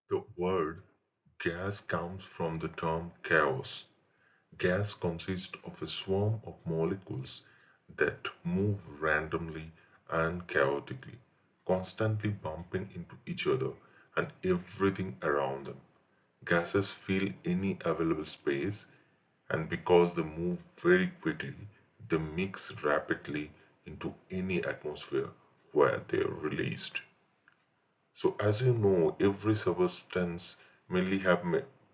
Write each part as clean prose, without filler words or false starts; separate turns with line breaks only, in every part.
The word gas comes from the term chaos. Gas consists of a swarm of molecules that move randomly and chaotically, constantly bumping into each other and everything around them. Gases fill any available space, and because they move very quickly, they mix rapidly into any atmosphere where they are released. So as you know, every substance mainly have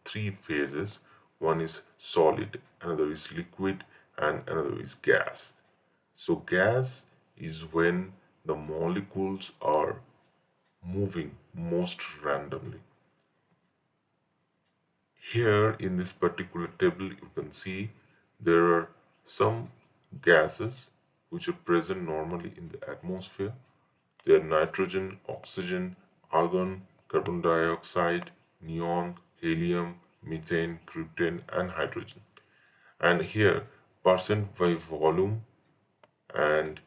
three phases. One is solid, another is liquid, and another is gas. So gas is when the molecules are moving most randomly. Here in this particular table, you can see there are some gases which are present normally in the atmosphere. They are nitrogen, oxygen, argon, carbon dioxide, neon, helium, methane, krypton, and hydrogen. And here, percent by volume and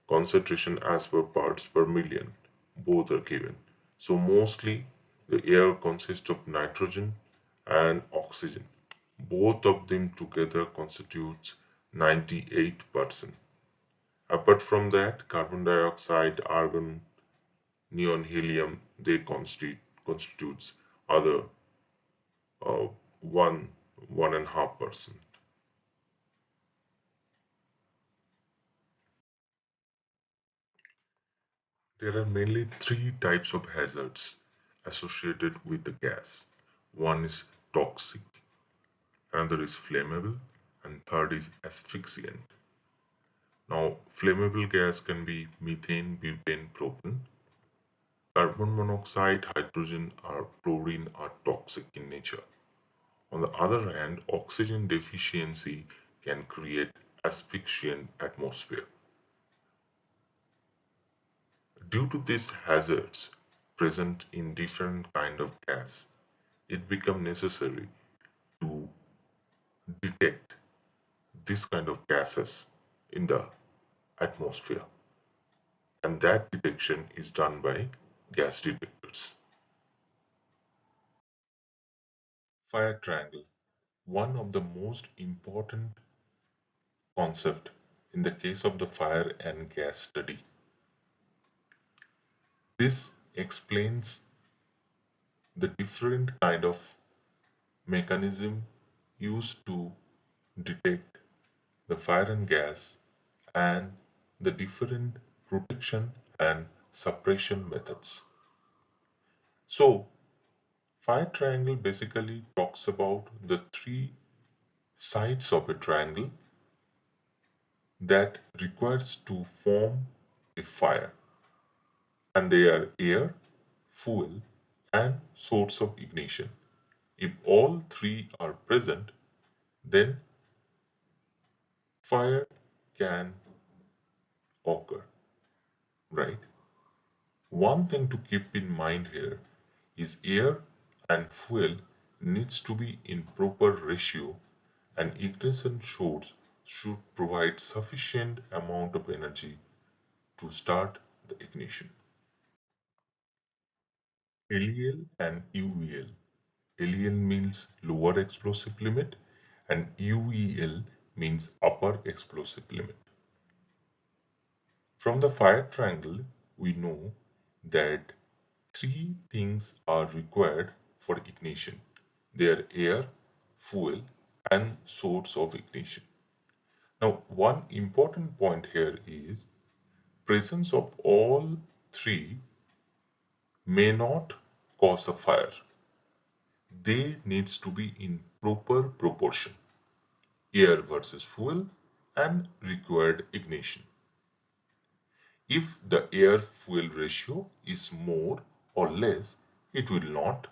concentration as per parts per million, both are given. So mostly the air consists of nitrogen and oxygen. Both of them together constitutes 98%. Apart from that, carbon dioxide, argon, neon, helium, they constitutes other uh, 1.5%. There are mainly three types of hazards associated with the gas. One is toxic, another is flammable, and third is asphyxiant. Now, flammable gas can be methane, butane, propane. Carbon monoxide, hydrogen, or chlorine are toxic in nature. On the other hand, oxygen deficiency can create asphyxiant atmosphere. Due to these hazards present in different kind of gas, it becomes necessary to detect this kind of gases in the atmosphere, and that detection is done by gas detectors. Fire triangle, one of the most important concept in the case of the fire and gas study. This explains the different kind of mechanism used to detect the fire and gas and the different protection and suppression methods. So, fire triangle basically talks about the three sides of a triangle that requires to form a fire, and they are air, fuel, and source of ignition. If all three are present, then fire can occur, right? One thing to keep in mind here is air and fuel needs to be in proper ratio, and ignition source should provide sufficient amount of energy to start the ignition. LEL and UEL. LEL means lower explosive limit and UEL means upper explosive limit. From the fire triangle, we know that three things are required for ignition. They are air, fuel, and source of ignition. Now, one important point here is presence of all three may not cause a fire. They needs to be in proper proportion. Air versus fuel and required ignition. If the air-fuel ratio is more or less, it will not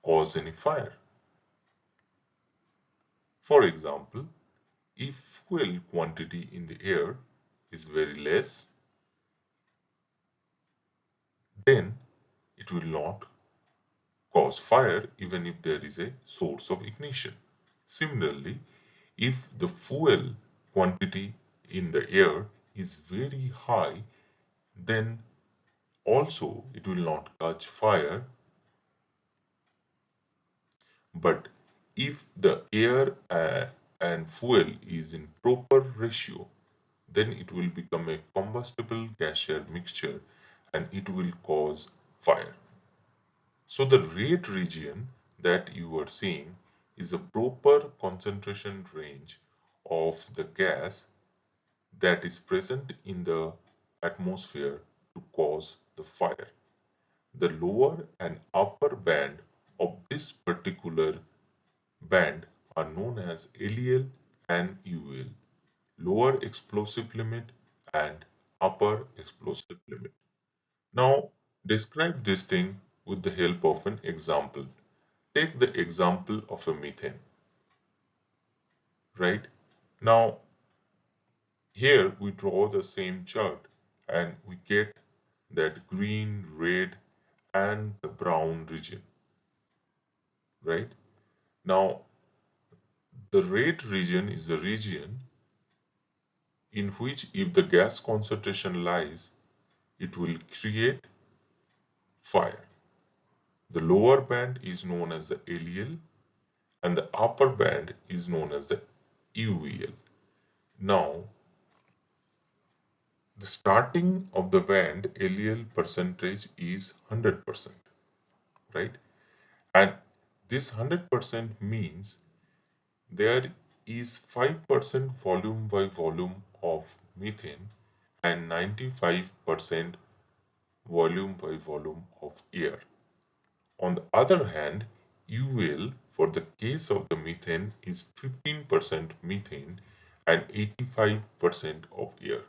cause any fire. For example, if fuel quantity in the air is very less, then it will not cause fire even if there is a source of ignition. Similarly, if the fuel quantity in the air is very high, then also it will not catch fire But if the air and fuel is in proper ratio, then it will become a combustible gaseous mixture and it will cause fire. So the red region that you are seeing is a proper concentration range of the gas that is present in the atmosphere to cause the fire. The lower and upper band of this particular band are known as LEL and UL, lower explosive limit and upper explosive limit. Now, describe this thing with the help of an example. Take the example of a methane, right? Now, here we draw the same chart and we get that green, red, and the brown region, right? Now, the red region is the region in which if the gas concentration lies, it will create fire. The lower band is known as the LEL and the upper band is known as the UVL. Now, the starting of the band LEL percentage is 100%, right? And this 100% means there is 5% volume by volume of methane and 95% volume by volume of air. On the other hand, UL for the case of the methane is 15% methane and 85% of air.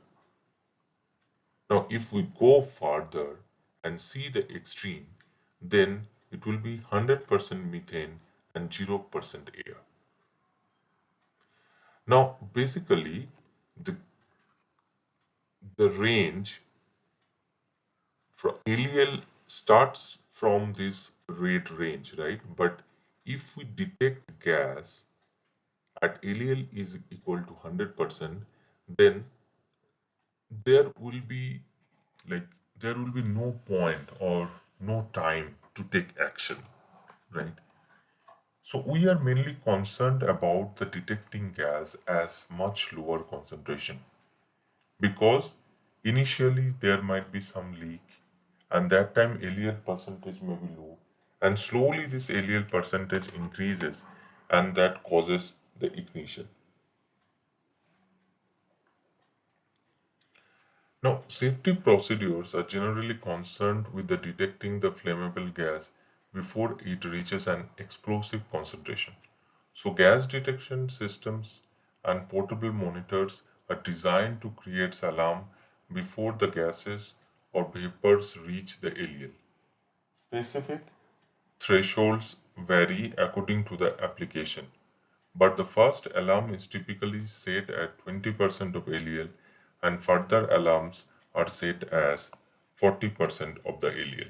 Now, if we go further and see the extreme, then it will be 100% methane and 0% air. Now, basically, the range from LEL starts from this rate range, right? But if we detect gas at LEL is equal to 100%, then there will be like there will be no point or no time to take action, right? So we are mainly concerned about the detecting gas as much lower concentration because initially there might be some leak and that time LEL percentage may be low and slowly this LEL percentage increases and that causes the ignition. Now, safety procedures are generally concerned with the detecting the flammable gas before it reaches an explosive concentration. So, gas detection systems and portable monitors are designed to create alarm before the gases or vapors reach the LEL. Specific thresholds vary according to the application, but the first alarm is typically set at 20% of LEL and further alarms are set as 40% of the LEL.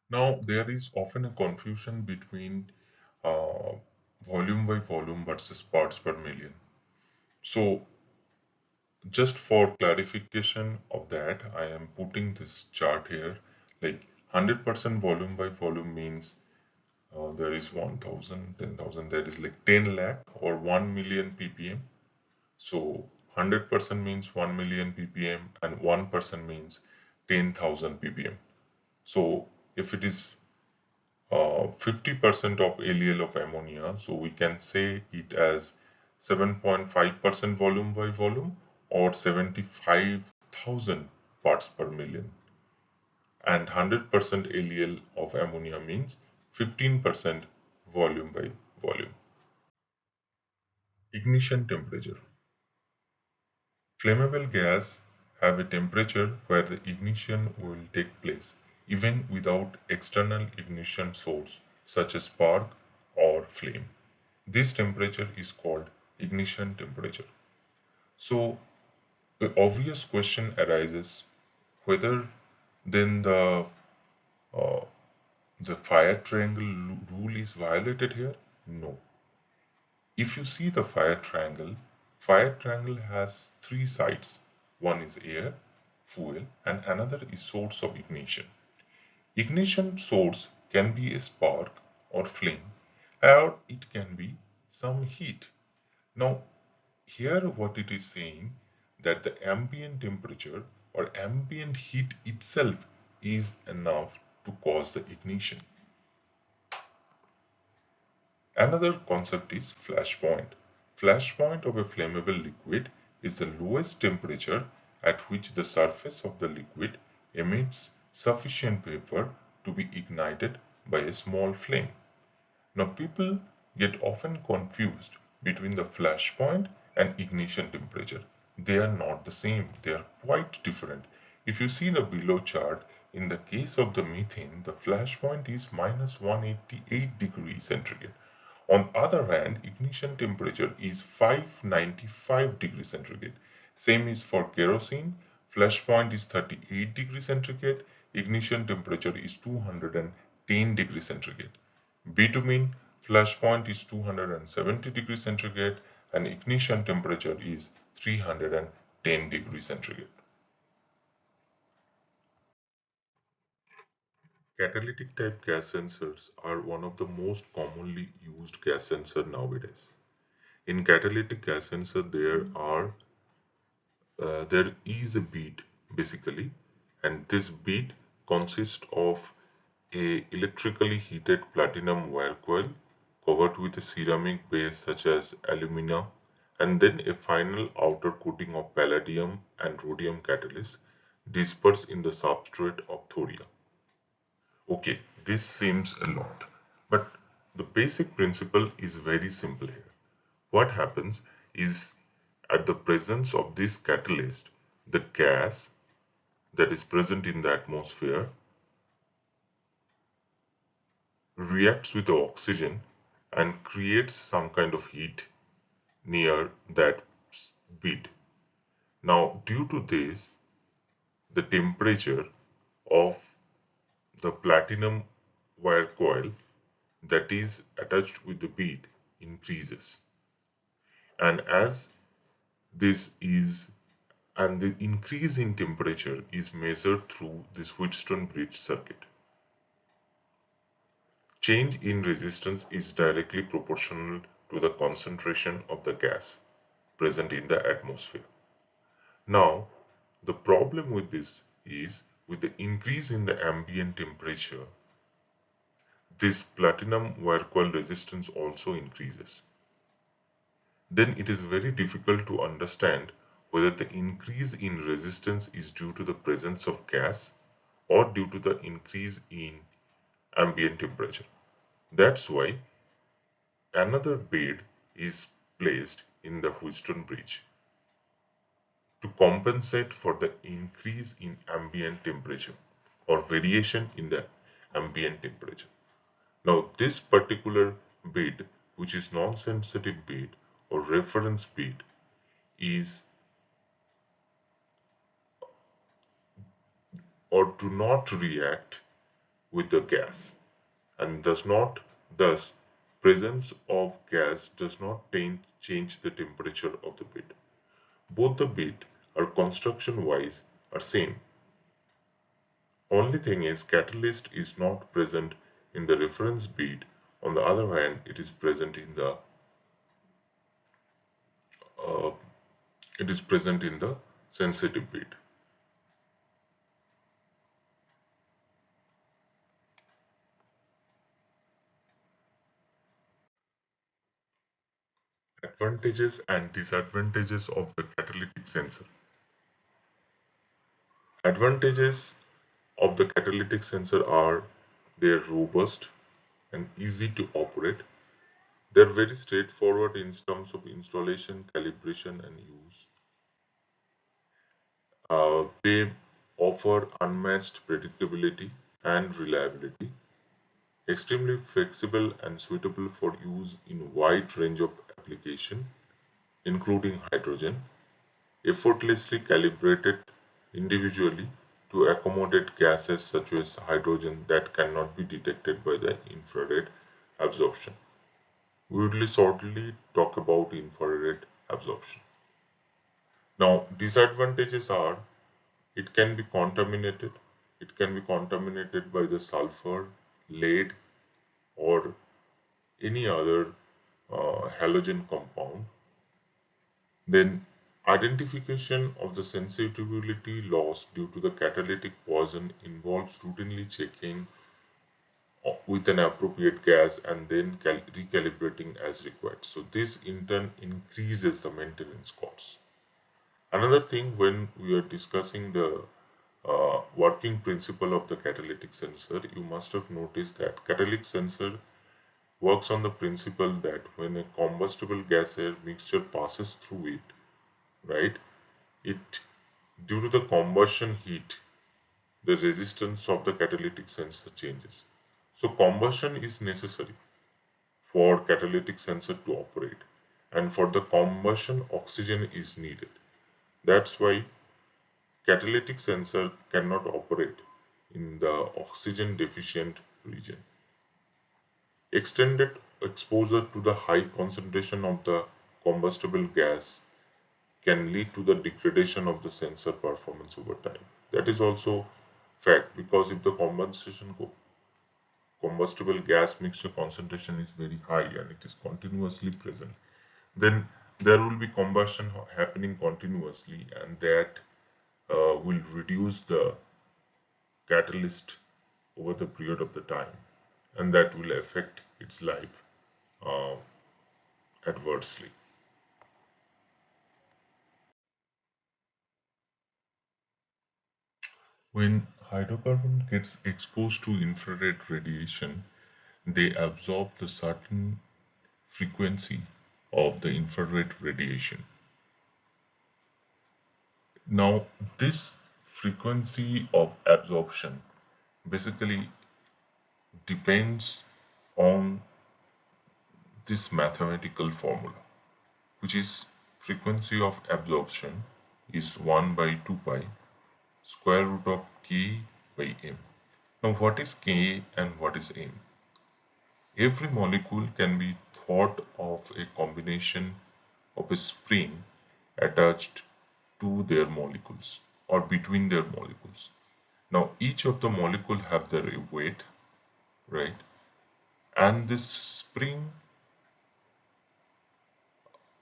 Now, there is often a confusion between uh, volume by volume versus parts per million. So, just for clarification of that, I am putting this chart here. Like 100% volume by volume means there is 1000, 10,000, that is like 10 lakh or 1 million ppm. So 100% means 1 million ppm and 1% means 10,000 ppm. So if it is 50% of LEL of ammonia, so we can say it as 7.5% volume by volume or 75,000 parts per million. And 100% LEL of ammonia means 15% volume by volume. Ignition temperature. Flammable gas have a temperature where the ignition will take place even without external ignition source such as spark or flame. This temperature is called ignition temperature. So the obvious question arises whether then uh, the fire triangle rule is violated here? No. If you see the fire triangle has three sides. One is air, fuel, and another is source of ignition. Ignition source can be a spark or flame, or it can be some heat. Now, here what it is saying that the ambient temperature or ambient heat itself is enough to cause the ignition. Another concept is flash point. Flash point of a flammable liquid is the lowest temperature at which the surface of the liquid emits sufficient vapor to be ignited by a small flame. Now people get often confused between the flash point and ignition temperature. They are not the same, they are quite different. If you see the below chart, in the case of the methane, the flash point is minus 188 degrees centigrade. On the other hand, ignition temperature is 595 degrees centigrade. Same is for kerosene, flash point is 38 degrees centigrade, ignition temperature is 210 degrees centigrade. Bitumen flash point is 270 degrees centigrade and ignition temperature is 310 degrees centigrade. Catalytic type gas sensors are one of the most commonly used gas sensor nowadays. In catalytic gas sensor, there is a bead basically, and this bead consists of a electrically heated platinum wire coil covered with a ceramic base such as alumina, and then a final outer coating of palladium and rhodium catalyst dispersed in the substrate of thorium. Okay, this seems a lot, but the basic principle is very simple here. What happens is at the presence of this catalyst, the gas that is present in the atmosphere reacts with the oxygen and creates some kind of heat near that bead. Now, due to this, the temperature of the platinum wire coil that is attached with the bead increases. And as this is and the increase in temperature is measured through this Wheatstone bridge circuit. Change in resistance is directly proportional to the concentration of the gas present in the atmosphere. Now, the problem with this is with the increase in the ambient temperature, this platinum wire coil resistance also increases. Then it is very difficult to understand whether the increase in resistance is due to the presence of gas or due to the increase in ambient temperature. That's why another bead is placed in the Wheatstone bridge to compensate for the increase in ambient temperature or variation in the ambient temperature. Now this particular bead, which is non-sensitive bead or reference bead, is or do not react with the gas and does not, thus presence of gas does not change the temperature of the bead. Both the bead or construction wise are same. Only thing is catalyst is not present in the reference bead. On the other hand, it is present in the uh, sensitive bead. Advantages and disadvantages of the catalytic sensor. Advantages of the catalytic sensor are they are robust and easy to operate. They are very straightforward in terms of installation, calibration, and use. They offer unmatched predictability and reliability, extremely flexible and suitable for use in wide range of application, including hydrogen, effortlessly calibrated individually to accommodate gases such as hydrogen that cannot be detected by the infrared absorption. We will shortly talk about infrared absorption. Now, disadvantages are it can be contaminated, It can be contaminated by the sulfur, lead, or any other halogen compound. Then identification of the sensitivity loss due to the catalytic poison involves routinely checking with an appropriate gas and then recalibrating as required. So this in turn increases the maintenance costs. Another thing, when we are discussing the working principle of the catalytic sensor, you must have noticed that catalytic sensor works on the principle that when a combustible gas air mixture passes through it, right, it, due to the combustion heat, the resistance of the catalytic sensor changes. So combustion is necessary for catalytic sensor to operate, and for the combustion oxygen is needed. That's why catalytic sensor cannot operate in the oxygen deficient region. Extended exposure to the high concentration of the combustible gas can lead to the degradation of the sensor performance over time. That is also fact, because if the combustible gas mixture concentration is very high and it is continuously present, then there will be combustion happening continuously, and that will reduce the catalyst over the period of the time, and that will affect its life uh, adversely. When hydrocarbon gets exposed to infrared radiation, they absorb the certain frequency of the infrared radiation. Now, this frequency of absorption basically depends on this mathematical formula, which is frequency of absorption is 1 by 2 pi square root of k by m. Now, what is k and what is m? Every molecule can be thought of a combination of a spring attached to their molecules or between their molecules. Now, each of the molecule have their weight, right? And this spring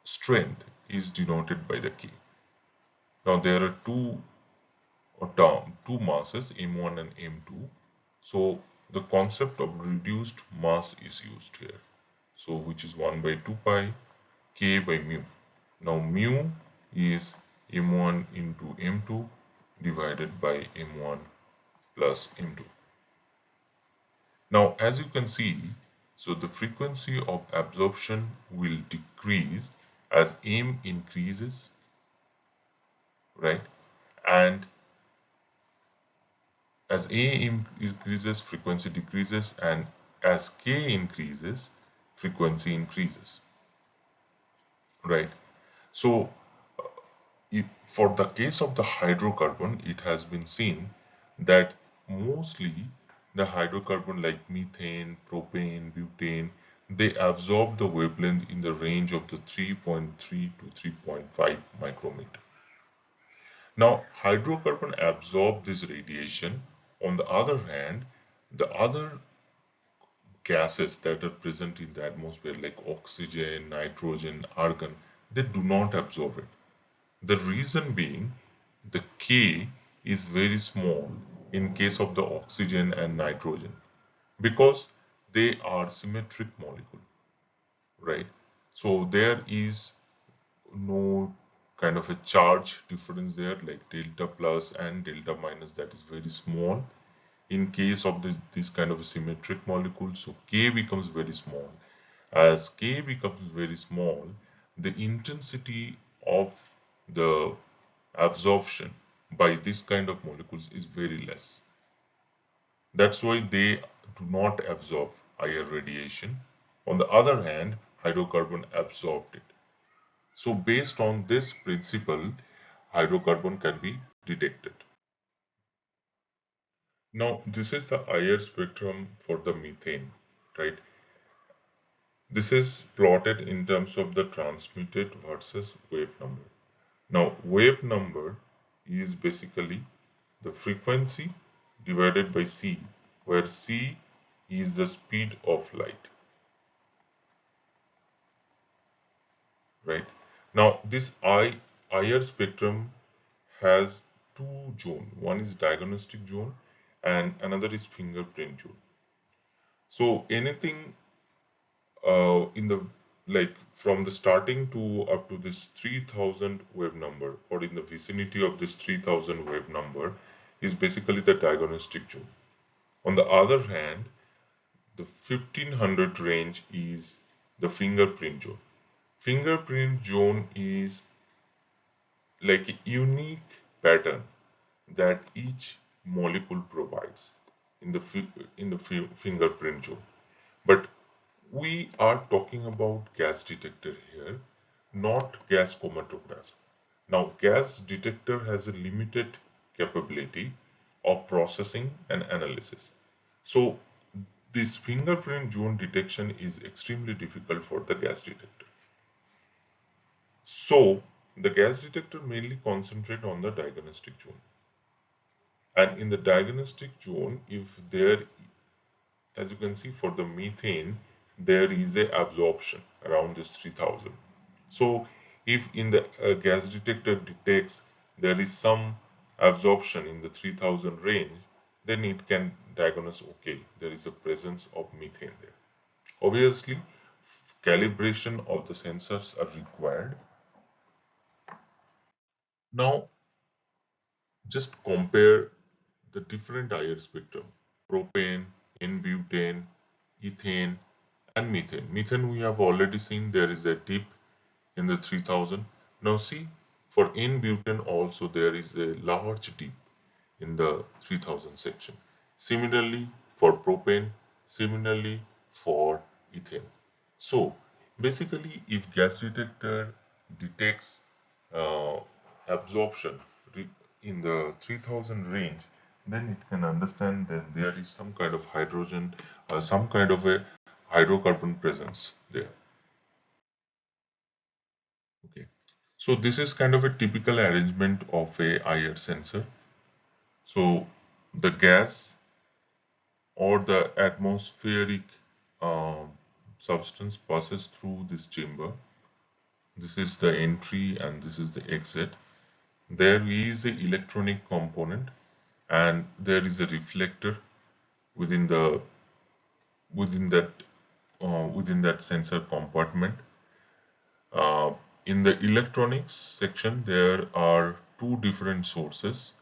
strength is denoted by the k. Now, there are two masses, m1 and m2. So the concept of reduced mass is used here. So which is 1 by 2 pi k by mu. Now mu is m1 into m2 divided by m1 plus m2. Now as you can see, so the frequency of absorption will decrease as m increases, right? And as increases, frequency decreases, and as k increases, frequency increases, right? So for the case of the hydrocarbon, it has been seen that mostly the hydrocarbon like methane, propane, butane, they absorb the wavelength in the range of the 3.3 to 3.5 micrometer. Now, hydrocarbon absorb this radiation. On the other hand, the other gases that are present in the atmosphere like oxygen, nitrogen, argon, they do not absorb it. The reason being the K is very small in case of the oxygen and nitrogen because they are symmetric molecule, right? So there is no kind of a charge difference there like delta plus and delta minus, that is very small in case of this kind of a symmetric molecule. So K becomes very small. As K becomes very small, the intensity of the absorption by this kind of molecules is very less. That's why they do not absorb higher radiation. On the other hand, hydrocarbon absorbed it. So based on this principle, hydrocarbon can be detected. Now, this is the IR spectrum for the methane, right? This is plotted in terms of the transmitted versus wave number. Now, wave number is basically the frequency divided by c, where c is the speed of light, right? Now this IR spectrum has two zones. One is diagnostic zone and another is fingerprint zone. So anything in the like from the starting to up to this 3000 wave number, or in the vicinity of this 3000 wave number, is basically the diagnostic zone. On the other hand, the 1500 range is the fingerprint zone. Fingerprint zone is like a unique pattern that each molecule provides in the fingerprint zone. But we are talking about gas detector here, not gas chromatograph. Now, gas detector has a limited capability of processing and analysis. So, this fingerprint zone detection is extremely difficult for the gas detector. So, the gas detector mainly concentrate on the diagnostic zone. And in the diagnostic zone, if there, as you can see for the methane, there is a absorption around this 3000. So if in the gas detector detects there is some absorption in the 3000 range, then it can diagnose, okay, there is a presence of methane there. Obviously, calibration of the sensors are required. Now, just compare the different IR spectrum: propane, N-butane, ethane, and methane. Methane we have already seen there is a dip in the 3000. Now see, for N-butane also there is a large dip in the 3000 section. Similarly for propane, similarly for ethane. So basically, if gas detector detects uh, absorption in the 3000 range, then it can understand that there is some kind of hydrogen, some kind of a hydrocarbon presence there. Okay. So this is kind of a typical arrangement of a IR sensor. So the gas or the atmospheric um, substance passes through this chamber. This is the entry and this is the exit. There is an electronic component and there is a reflector within the within that sensor compartment. Uh, in the electronics section, there are two different sources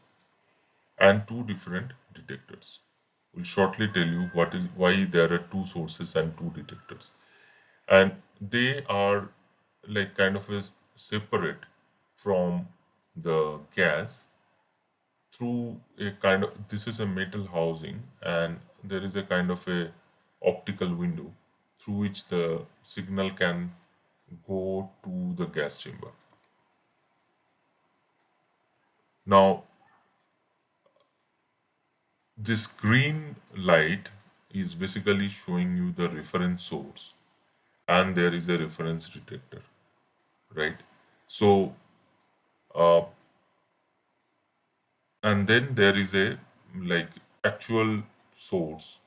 and two different detectors. We'll shortly tell you why there are two sources and two detectors, and they are like kind of is separate from the gas through a kind of, this is a metal housing and there is a kind of a optical window through which the signal can go to the gas chamber. Now this green light is basically showing you the reference source and there is a reference detector, right? So uh, and then there is a like actual source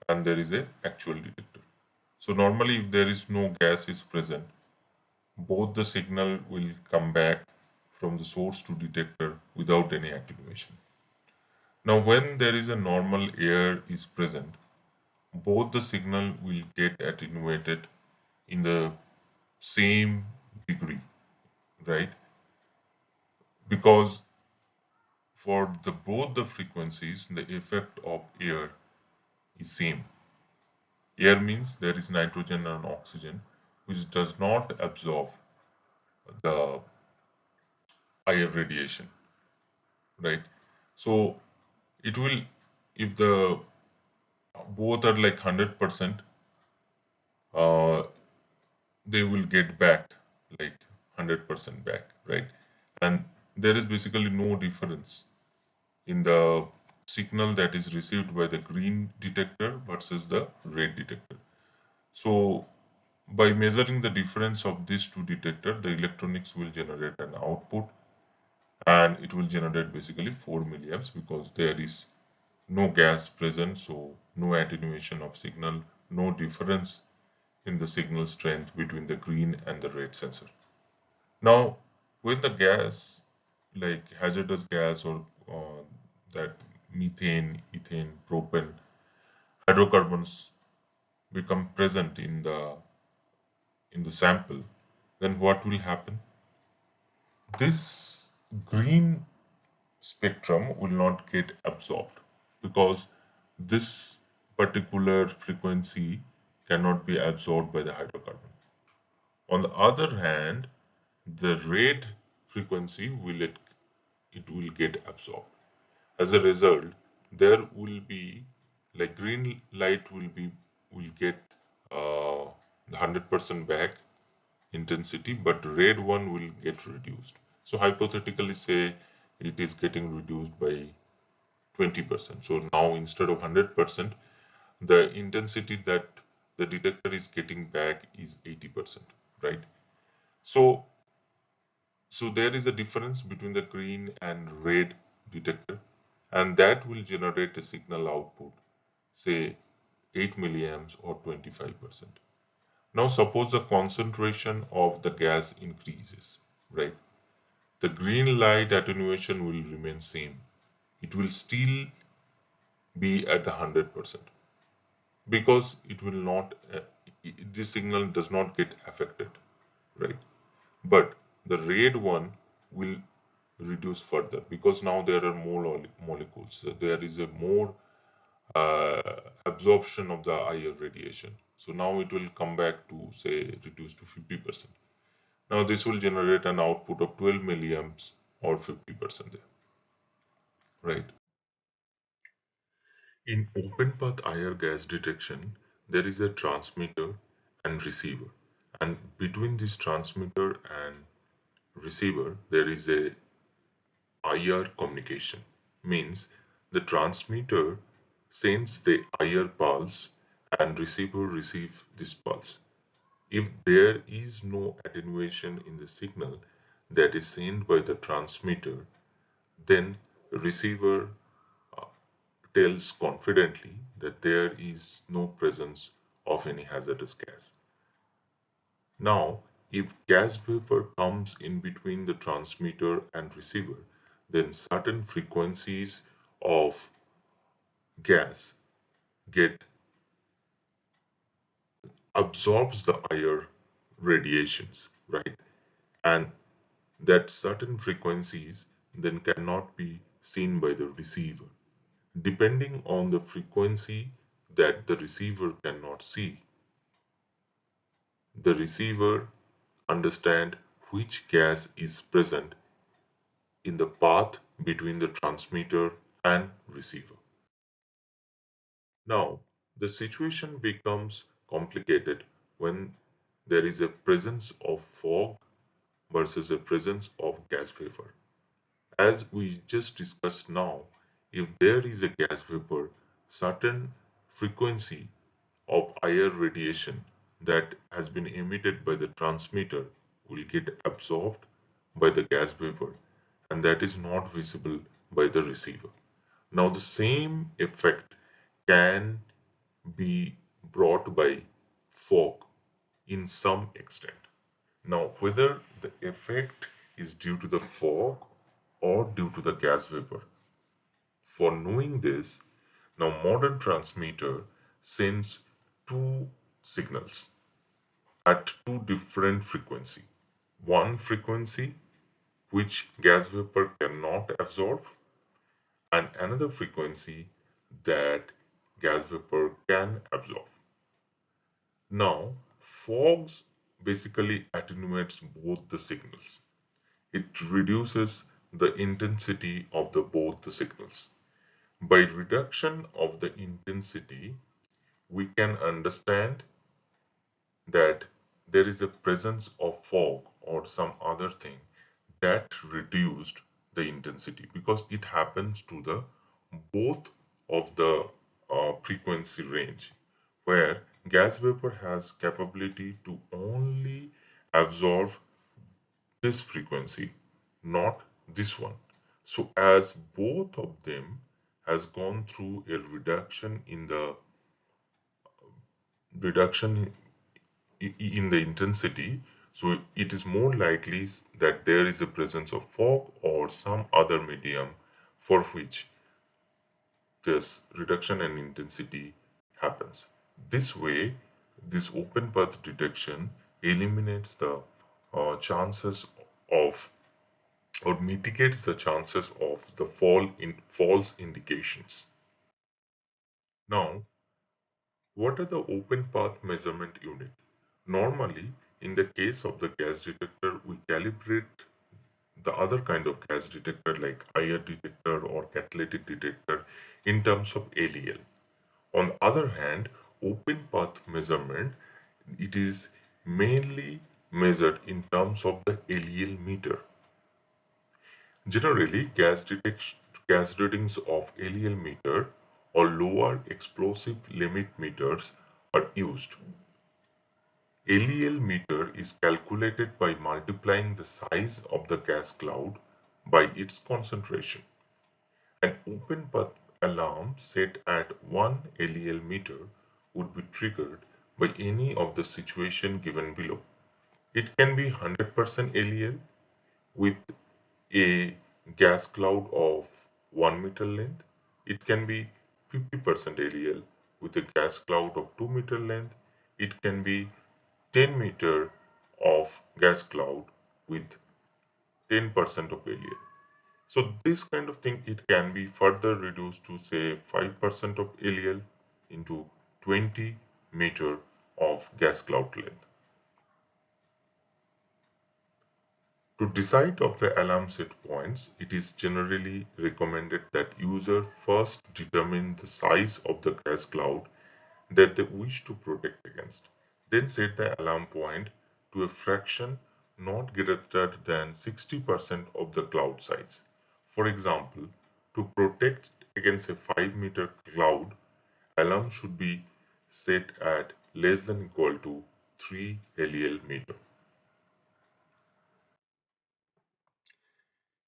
and there is a actual detector. So normally if there is no gas is present, both the signal will come back from the source to detector without any attenuation. Now when there is a normal air is present, both the signal will get attenuated in the same degree, right? Because for the both the frequencies, the effect of air is same. Air means there is nitrogen and oxygen, which does not absorb the IR radiation, right? So it will, if the both are like 100%, uh, they will get back like 100% back, right? And there is basically no difference in the signal that is received by the green detector versus the red detector. So by measuring the difference of these two detectors, the electronics will generate an output and it will generate basically 4 milliamps because there is no gas present, so no attenuation of signal, no difference in the signal strength between the green and the red sensor. Now, when the gas, like hazardous gas or that methane, ethane, propane, hydrocarbons become present in the sample, then what will happen? This green spectrum will not get absorbed because this particular frequency cannot be absorbed by the hydrocarbon. On the other hand, the red frequency it will get absorbed. As a result, there will be like green light will get the 100% back intensity, but red one will get reduced. So hypothetically say it is getting reduced by 20%. So now instead of 100%, the intensity that the detector is getting back is 80%, right? So there is a difference between the green and red detector, and that will generate a signal output, say 8 milliamps or 25%. Now suppose the concentration of the gas increases, right? The green light attenuation will remain same. It will still be at the 100% because it will not, this signal does not get affected, right? But the red one will reduce further because now there are more molecules. So there is a more absorption of the IR radiation. So now it will come back to say reduce to 50%. Now this will generate an output of 12 milliamps or 50% there, right? In open path IR gas detection, there is a transmitter and receiver. And between this transmitter and receiver, there is a IR communication. Means the transmitter sends the IR pulse and receiver receives this pulse. If there is no attenuation in the signal that is sent by the transmitter, then receiver tells confidently that there is no presence of any hazardous gas. Now, if gas vapor comes in between the transmitter and receiver, then certain frequencies of gas get absorbs the IR radiations, right? And that certain frequencies then cannot be seen by the receiver. Depending on the frequency that the receiver cannot see, the receiver understand which gas is present in the path between the transmitter and receiver. Now, the situation becomes complicated when there is a presence of fog versus a presence of gas vapor. As we just discussed now, if there is a gas vapor, certain frequency of IR radiation that has been emitted by the transmitter will get absorbed by the gas vapor, and that is not visible by the receiver. Now the same effect can be brought by fog in some extent. Now whether the effect is due to the fog or due to the gas vapor. For knowing this, now modern transmitter sends two signals at two different frequency. One frequency which gas vapor cannot absorb, and another frequency that gas vapor can absorb. Now, fogs basically attenuates both the signals. It reduces the intensity of both the signals. By reduction of the intensity, we can understand that there is a presence of fog or some other thing that reduced the intensity because it happens to the both of the frequency range where gas vapor has capability to only absorb this frequency, not this one. So as both of them has gone through a reduction in the intensity, so it is more likely that there is a presence of fog or some other medium for which this reduction in intensity happens. This way, this open path detection eliminates the chances of or mitigates the chances of the false indications. Now, what are the open path measurement unit? Normally, in the case of the gas detector, we calibrate the other kind of gas detector like IR detector or catalytic detector in terms of LEL. On the other hand, open path measurement, it is mainly measured in terms of the LEL meter. Generally, gas readings of LEL meter or lower explosive limit meters are used. LEL meter is calculated by multiplying the size of the gas cloud by its concentration. An open path alarm set at 1 LEL meter would be triggered by any of the situation given below. It can be 100% LEL with a gas cloud of 1 meter length. It can be 50% LEL with a gas cloud of 2 meter length. It can be 10 meter of gas cloud with 10% of LEL. So this kind of thing, it can be further reduced to say 5% of LEL into 20 meter of gas cloud length. To decide of the alarm set points, it is generally recommended that user first determine the size of the gas cloud that they wish to protect against. Then set the alarm point to a fraction not greater than 60% of the cloud size. For example, to protect against a 5-meter cloud, alarm should be set at less than equal to 3 LEL meter.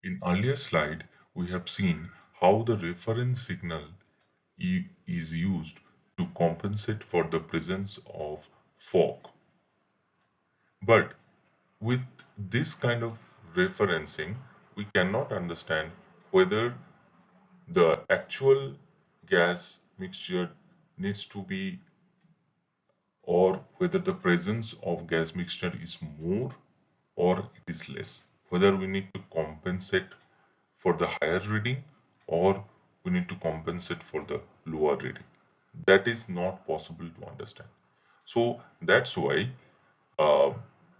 In earlier slide, we have seen how the reference signal is used to compensate for the presence of fog. But with this kind of referencing, we cannot understand whether the actual gas mixture needs to be, or whether the presence of gas mixture is more or it is less, whether we need to compensate for the higher reading or we need to compensate for the lower reading. That is not possible to understand. So that's why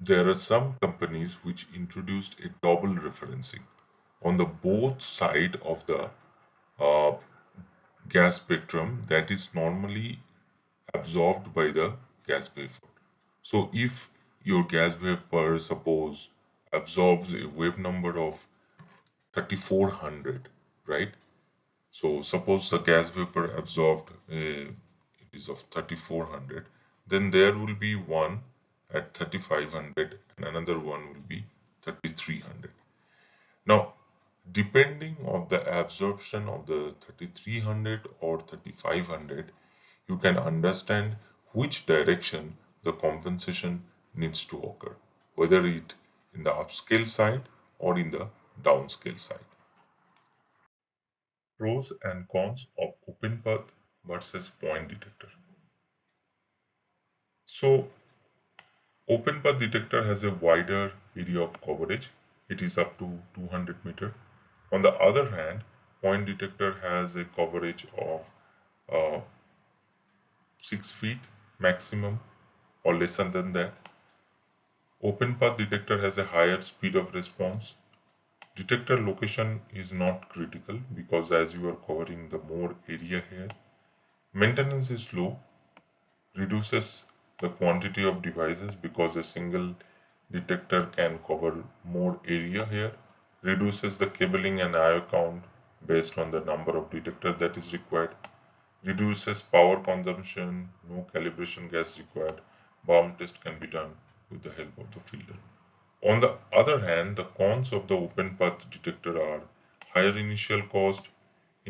there are some companies which introduced a double referencing on the both side of the uh, gas spectrum that is normally absorbed by the gas vapor. So if your gas vapor suppose absorbs a wave number of 3400, right? So suppose the gas vapor absorbed it is of 3400, then there will be one at 3500 and another one will be 3300. Now, depending on the absorption of the 3300 or 3500, you can understand which direction the compensation needs to occur, whether it in the upscale side or in the downscale side. Pros and cons of open path versus point detector. So open path detector has a wider area of coverage. It is up to 200 meter. On the other hand, point detector has a coverage of uh, 6 feet maximum or lesser than that. Open path detector has a higher speed of response. Detector location is not critical because as you are covering the more area here, maintenance is low, reduces the quantity of devices because a single detector can cover more area here, reduces the cabling and IO count based on the number of detectors that is required, reduces power consumption, no calibration gas required, bomb test can be done with the help of the filter. On the other hand, the cons of the open path detector are higher initial cost,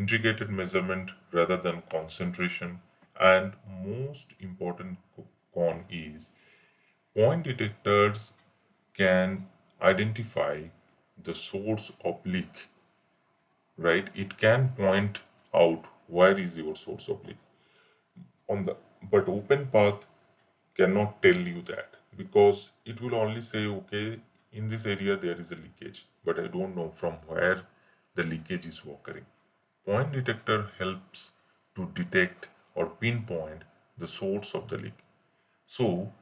integrated measurement rather than concentration, and most important con is point detectors can identify the source of leak, right? It can point out where is your source of leak on the, but open path cannot tell you that because it will only say, okay, in this area there is a leakage, but I don't know from where the leakage is occurring. Point detector helps to detect or pinpoint the source of the leak. So,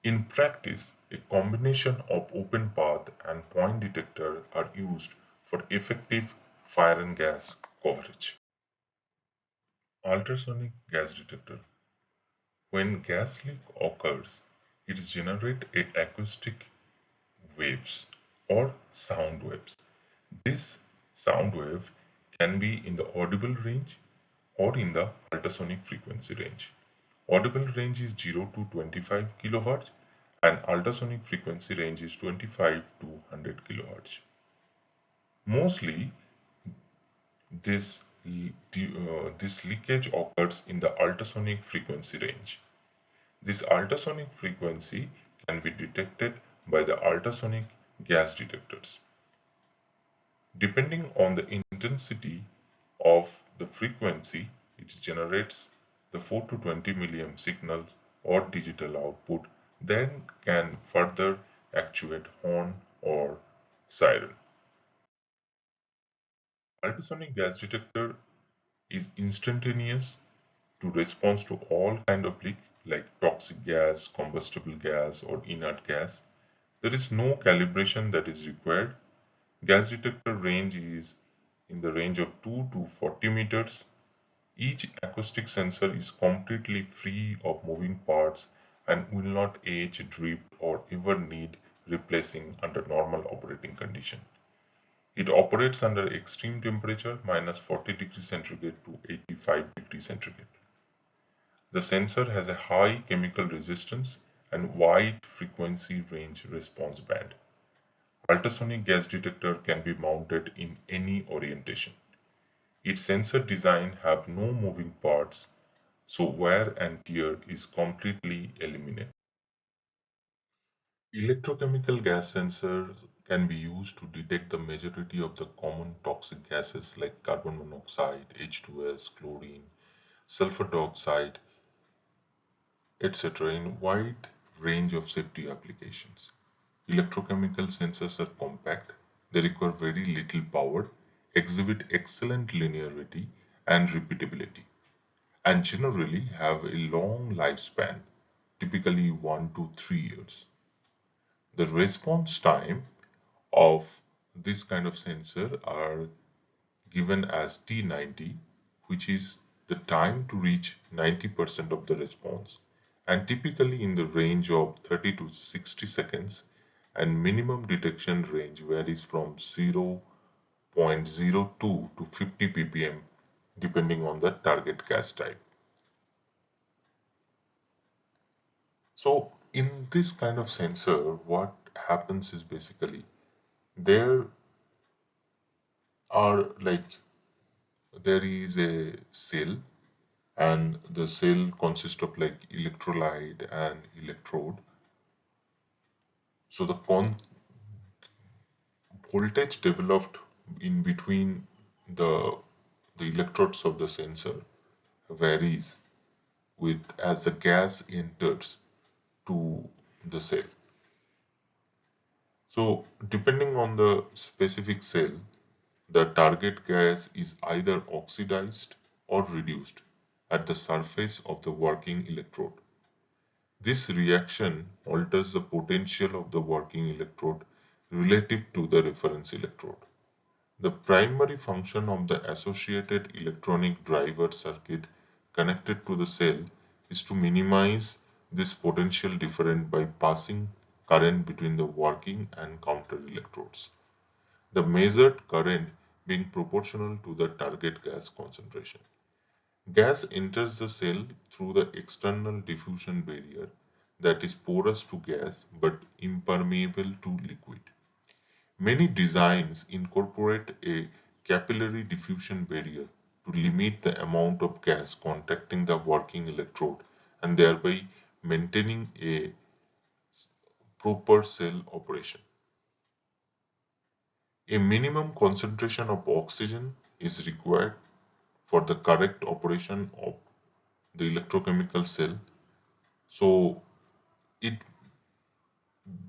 in practice, a combination of open path and point detector are used for effective fire and gas coverage. Ultrasonic gas detector. When gas leak occurs, it generates acoustic waves or sound waves. This sound wave can be in the audible range or in the ultrasonic frequency range. Audible range is 0 to 25 kHz and ultrasonic frequency range is 25 to 100 kHz. Mostly, this, this leakage occurs in the ultrasonic frequency range. This ultrasonic frequency can be detected by the ultrasonic gas detectors. Depending on the intensity of the frequency, it generates the 4 to 20 milliamp signal or digital output, then can further actuate horn or siren. Ultrasonic gas detector is instantaneous to respond to all kind of leak like toxic gas, combustible gas or inert gas. There is no calibration that is required. Gas detector range is in the range of 2 to 40 meters. Each acoustic sensor is completely free of moving parts and will not age, drift or ever need replacing under normal operating condition. It operates under extreme temperature minus 40 degrees centigrade to 85 degrees centigrade. The sensor has a high chemical resistance and wide frequency range response band. Ultrasonic gas detector can be mounted in any orientation. Its sensor design have no moving parts, so wear and tear is completely eliminated. Electrochemical gas sensors can be used to detect the majority of the common toxic gases like carbon monoxide, H2S, chlorine, sulfur dioxide, etc. in wide range of safety applications. Electrochemical sensors are compact, they require very little power, exhibit excellent linearity and repeatability, and generally have a long lifespan, typically 1 to 3 years. The response time of this kind of sensor are given as T90, which is the time to reach 90% of the response, and typically in the range of 30 to 60 seconds, and minimum detection range varies from 0.02 to 50 ppm depending on the target gas type. So in this kind of sensor, what happens is basically there are like there is a cell and the cell consists of like electrolyte and electrode. So the voltage developed in between the the electrodes of the sensor varies with as the gas enters to the cell. So depending on the specific cell, the target gas is either oxidized or reduced at the surface of the working electrode. This reaction alters the potential of the working electrode relative to the reference electrode. The primary function of the associated electronic driver circuit connected to the cell is to minimize this potential difference by passing current between the working and counter electrodes. The measured current being proportional to the target gas concentration. Gas enters the cell through the external diffusion barrier that is porous to gas but impermeable to liquid. Many designs incorporate a capillary diffusion barrier to limit the amount of gas contacting the working electrode and thereby maintaining a proper cell operation. A minimum concentration of oxygen is required for the correct operation of the electrochemical cell, so it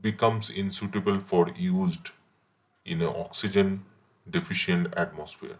becomes unsuitable for used in an oxygen deficient atmosphere.